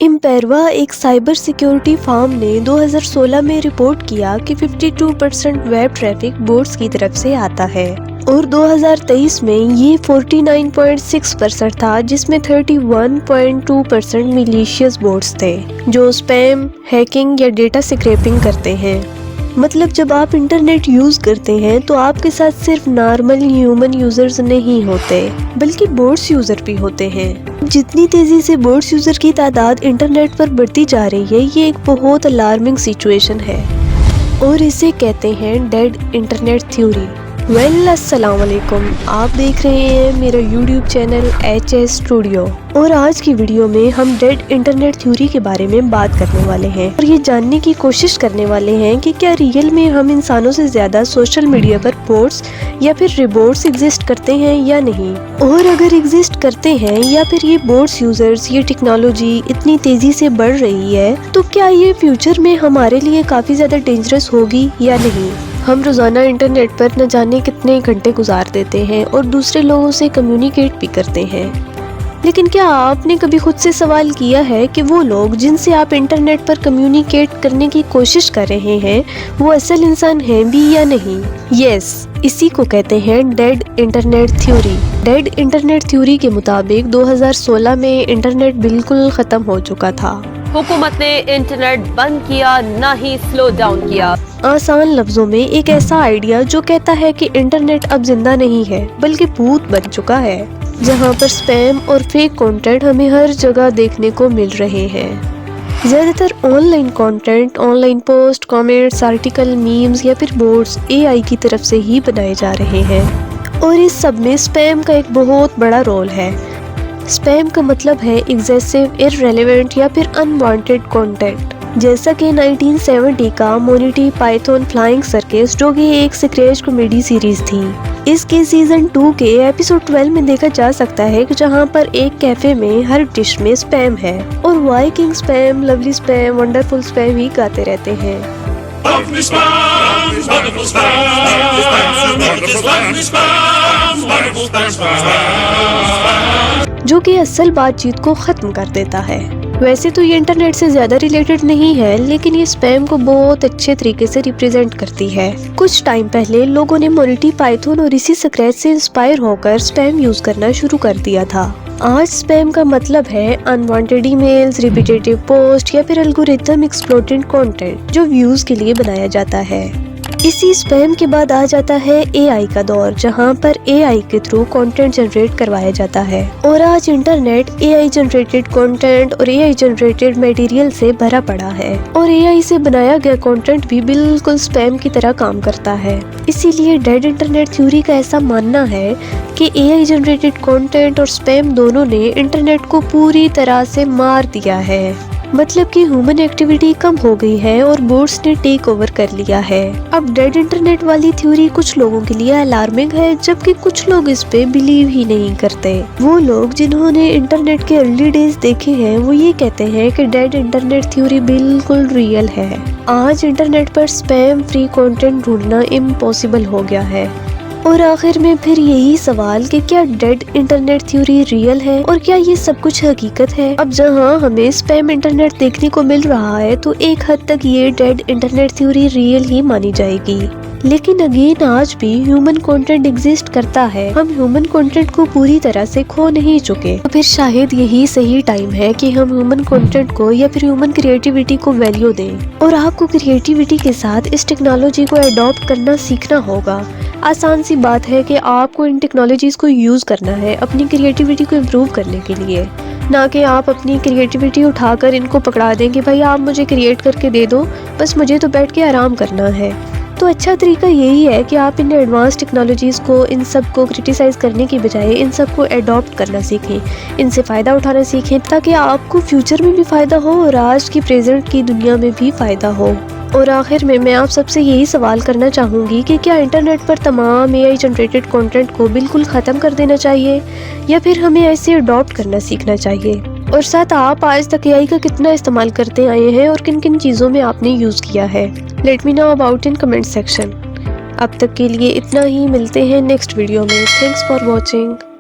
امپیروا ایک cyber security فرم نے 2016 میں رپورٹ کیا کہ 52% ویب ٹریفک بوٹس کی طرف سے آتا ہے اور 2023 میں یہ 49.6% تھا، جس میں 31.2% میلیشیس بوٹس تھے جو اسپیم، ہیکنگ یا ڈیٹا سکریپنگ کرتے ہیں۔ مطلب جب آپ انٹرنیٹ یوز کرتے ہیں تو آپ کے ساتھ صرف نارمل ہیومن یوزرز نہیں ہوتے بلکہ بوٹس یوزر بھی ہوتے ہیں۔ جتنی تیزی سے بوٹس یوزر کی تعداد انٹرنیٹ پر بڑھتی جا رہی ہے، یہ ایک بہت الارمنگ سچویشن ہے اور اسے کہتے ہیں ڈیڈ انٹرنیٹ تھیوری۔ السلام علیکم، آپ دیکھ رہے ہیں میرا یوٹیوب چینل HA اسٹوڈیو، اور آج کی ویڈیو میں ہم ڈیڈ انٹرنیٹ تھیوری کے بارے میں بات کرنے والے ہیں اور یہ جاننے کی کوشش کرنے والے ہیں کہ کیا ریئل میں ہم انسانوں سے زیادہ سوشل میڈیا پر بوٹس یا پھر روبوٹس ایگزسٹ کرتے ہیں یا نہیں، اور اگر ایگزسٹ کرتے ہیں یا پھر یہ بوٹس یوزرز، یہ ٹیکنالوجی اتنی تیزی سے بڑھ رہی ہے تو کیا یہ فیوچر میں ہمارے لیے کافی زیادہ ڈینجرس ہوگی یا نہیں۔ ہم روزانہ انٹرنیٹ پر نہ جانے کتنے گھنٹے گزار دیتے ہیں اور دوسرے لوگوں سے کمیونیکیٹ بھی کرتے ہیں، لیکن کیا آپ نے کبھی خود سے سوال کیا ہے کہ وہ لوگ جن سے آپ انٹرنیٹ پر کمیونیکیٹ کرنے کی کوشش کر رہے ہیں وہ اصل انسان ہیں بھی یا نہیں؟ یس، اسی کو کہتے ہیں dead internet theory. Dead internet theory کے مطابق 2016 میں انٹرنیٹ بالکل ختم ہو چکا تھا۔ حکومت نے انٹرنیٹ بند کیا، نہ ہی سلو ڈاؤن کیا۔ آسان لفظوں میں ایک ایسا آئیڈیا جو کہتا ہے کہ انٹرنیٹ اب زندہ نہیں ہے بلکہ بھوت بن چکا ہے، جہاں پر سپیم اور فیک کنٹینٹ ہمیں ہر جگہ دیکھنے کو مل رہے ہیں۔ زیادہ تر on line content, on line post, comments, article, memes یا پھر بورڈز AI کی طرف سے ہی بنائے جا رہے ہیں، اور اس سب میں سپیم کا ایک بہت بڑا رول ہے۔ سپیم کا مطلب ہے ایگزیسو، ارریلیونٹ یا پھر انوانٹیڈ کنٹینٹ، جیسا کہ 1970 کا مونٹی پائتھن فلائنگ سرکس، جو کہ ایک سکریچ کامیڈی سیریز تھی۔ اس کے سیزن 2 کے ایپیسوڈ 12 میں دیکھا جا سکتا ہے کہ جہاں پر ایک کیفے میں ہر ڈش میں سپیم ہے اور Viking spam, lovely spam, wonderful spam ہی گاتے رہتے ہیں۔ جو کہ اصل بات چیت کو ختم کر دیتا ہے۔ ویسے تو یہ انٹرنیٹ سے زیادہ ریلیٹڈ نہیں ہے، لیکن یہ سپیم کو بہت اچھے طریقے سے ریپریزنٹ کرتی ہے۔ کچھ ٹائم پہلے لوگوں نے مونٹی پائتھن اور اسی سکریچ سے انسپائر ہو کر سپیم یوز کرنا شروع کر دیا تھا۔ آج سپیم کا مطلب ہے انوانٹیڈ ای میلز، ریپیٹیٹیو پوسٹ یا پھر الگورتھم ایکسپلوٹنگ کنٹینٹ جو ویوز کے لیے بنایا جاتا ہے۔ اسی سپیم کے بعد آ جاتا ہے AI کا دور، جہاں پر AI کے تھرو کنٹینٹ جنریٹ کروایا جاتا ہے، اور آج انٹرنیٹ AI جنریٹڈ کنٹینٹ اور AI جنریٹڈ میٹیریل سے بھرا پڑا ہے، اور AI سے بنایا گیا کنٹینٹ بھی بالکل سپیم کی طرح کام کرتا ہے۔ اسی لیے ڈیڈ انٹرنیٹ تھیوری کا ایسا ماننا ہے کہ AI جنریٹڈ کنٹینٹ اور سپیم دونوں نے انٹرنیٹ کو پوری طرح سے مار دیا ہے۔ مطلب کہ ہیومن ایکٹیویٹی کم ہو گئی ہے اور بوٹس نے ٹیک اوور کر لیا ہے۔ اب ڈیڈ انٹرنیٹ والی تھیوری کچھ لوگوں کے لیے الارمنگ ہے، جبکہ کچھ لوگ اس پہ بلیو ہی نہیں کرتے۔ وہ لوگ جنہوں نے انٹرنیٹ کے ارلی ڈیز دیکھے ہیں وہ یہ کہتے ہیں کہ ڈیڈ انٹرنیٹ تھیوری بالکل ریئل ہے۔ آج انٹرنیٹ پر سپیم فری کنٹینٹ ڈھونڈنا امپاسبل ہو گیا ہے۔ اور آخر میں پھر یہی سوال کہ کیا ڈیڈ انٹرنیٹ تھیوری ریئل ہے اور کیا یہ سب کچھ حقیقت ہے؟ اب جہاں ہمیں سپیم انٹرنیٹ دیکھنے کو مل رہا ہے تو ایک حد تک یہ ڈیڈ انٹرنیٹ تھیوری ریئل ہی مانی جائے گی، لیکن اگین آج بھی ہیومن کنٹینٹ ایگزسٹ کرتا ہے۔ ہم ہیومن کنٹینٹ کو پوری طرح سے کھو نہیں چکے، تو پھر شاید یہی صحیح ٹائم ہے کہ ہم ہیومن کنٹینٹ کو یا پھر ہیومن کریٹیوٹی کو ویلیو دیں، اور آپ کو کریٹیوٹی کے ساتھ اس ٹیکنالوجی کو اڈاپٹ کرنا سیکھنا ہوگا۔ آسان سی بات ہے کہ آپ کو ان ٹیکنالوجیز کو یوز کرنا ہے اپنی کریٹیوٹی کو امپروو کرنے کے لیے، نہ کہ آپ اپنی کریٹیوٹی اٹھا کر ان کو پکڑا دیں کہ بھائی آپ مجھے کریٹ کر کے دے دو، بس مجھے تو بیٹھ کے آرام کرنا ہے۔ تو اچھا طریقہ یہی ہے کہ آپ ان ایڈوانس ٹیکنالوجیز کو، ان سب کو کریٹیسائز کرنے کی بجائے ان سب کو اڈاپٹ کرنا سیکھیں، ان سے فائدہ اٹھانا سیکھیں، تاکہ آپ کو فیوچر میں بھی فائدہ ہو اور آج کی پریزنٹ کی دنیا میں بھی فائدہ ہو۔ اور آخر میں آپ سب سے یہی سوال کرنا چاہوں گی کہ کیا انٹرنیٹ پر تمام AI جنریٹڈ کنٹینٹ کو بالکل ختم کر دینا چاہیے یا پھر ہمیں ایسے اڈاپٹ کرنا سیکھنا چاہیے؟ اور ساتھ آپ آج تک AI کا کتنا استعمال کرتے آئے ہیں اور کن کن چیزوں میں آپ نے یوز کیا ہے؟ Let me know about in comment section. اب تک کے لیے اتنا ہی، ملتے ہیں نیکسٹ ویڈیو میں۔ Thanks for watching.